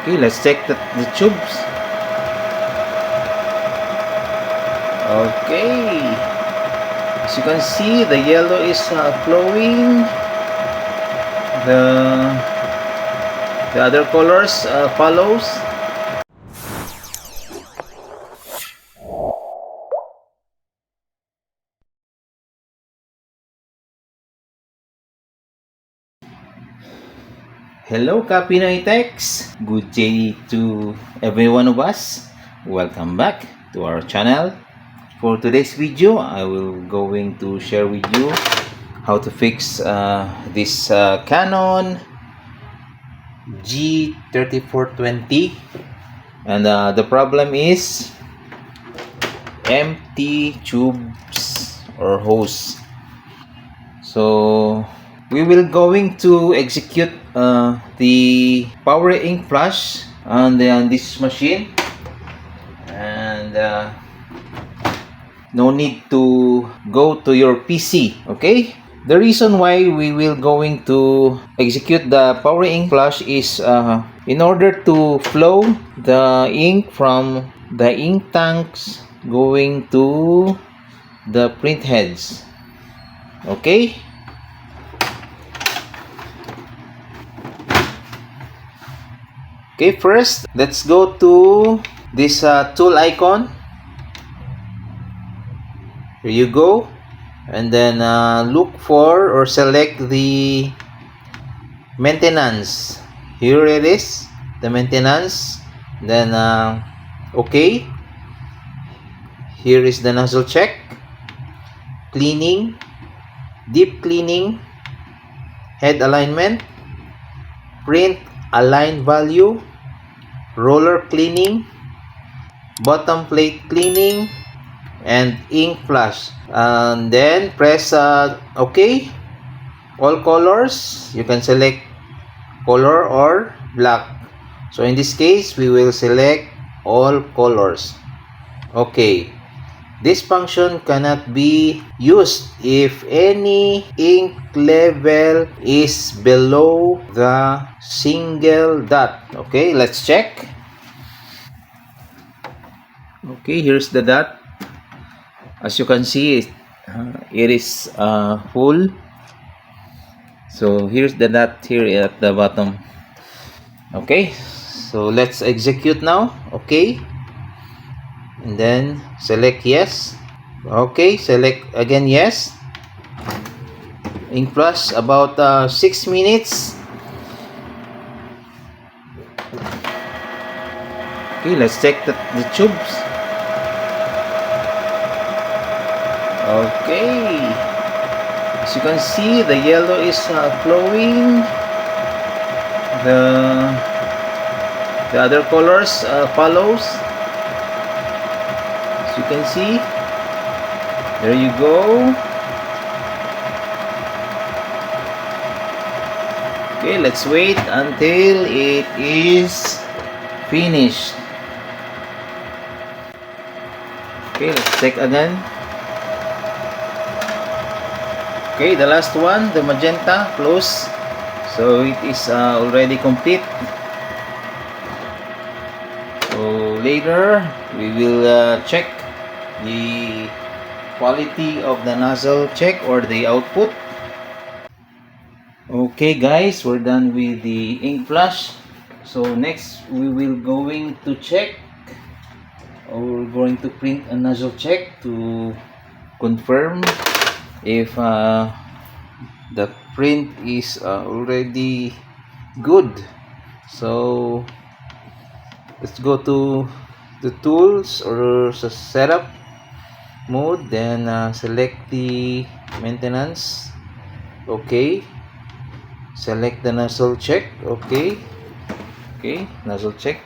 Okay, let's check the tubes. Okay, as you can see, the yellow is flowing. The other colors follows. Hello, Kapinoy Techs! Good day to every one of us. Welcome back to our channel. For today's video, I will going to share with you how to fix this Canon G3420, and the problem is empty tubes or hose. So we will going to execute the power ink flash on this machine, and no need to go to your PC. Okay, the reason why we will going to execute the power ink flash is in order to flow the ink from the ink tanks going to the print heads. Okay, first let's go to this tool icon. Here you go, and then look for or select the maintenance. Here it is, the maintenance. Then okay, here is the nozzle check, cleaning, deep cleaning, head alignment, print align value, roller cleaning, bottom plate cleaning, and ink flash. And then press OK. All colors, you can select color or black. So in this case, we will select all colors. Okay. This function cannot be used if any ink level is below the single dot. Okay, let's check. Okay, here's the dot. As you can see, it is full. So here's the dot here at the bottom. Okay, so let's execute now. Okay, and then select yes. Okay, select again yes. Ink flash about 6 minutes. Okay, let's check the tubes. Okay, as you can see, the yellow is flowing. The other colors follows. As you can see, there you go. Okay, let's wait until it is finished. Okay, let's check again. Okay, the last one, the magenta, close. So it is already complete. So later we will check the quality of the nozzle check or the output. Okay guys, we're done with the ink flash. So next we will going to check, or we're going to print a nozzle check to confirm if the print is already good. So let's go to the tools or setup mode, then select the maintenance. Okay, select the nozzle check. Okay, nozzle check,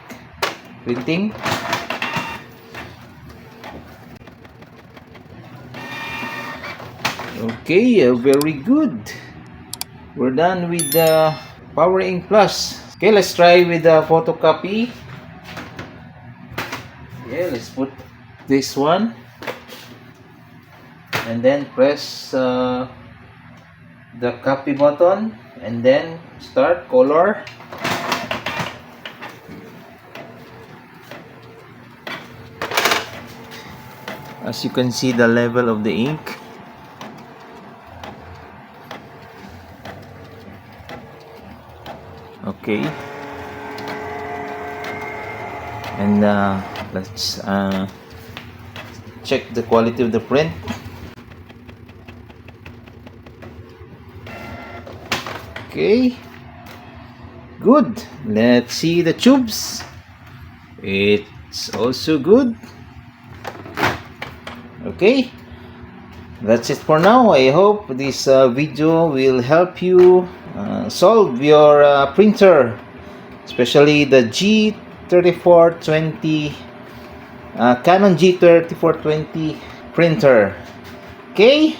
printing. Okay, very good. We're done with the Power Ink Plus. Okay, let's try with the photocopy. Yeah, let's put this one and then press the copy button and then start color. As you can see the level of the ink. Okay. And let's check the quality of the print. Okay. Good. Let's see the tubes. It's also good. Okay. That's it for now. I hope this video will help you solve your printer, especially the G3420 Canon G3420 printer. Okay,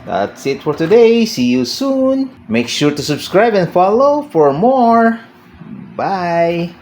that's it for today. See you soon. Make sure to subscribe and follow for more. Bye.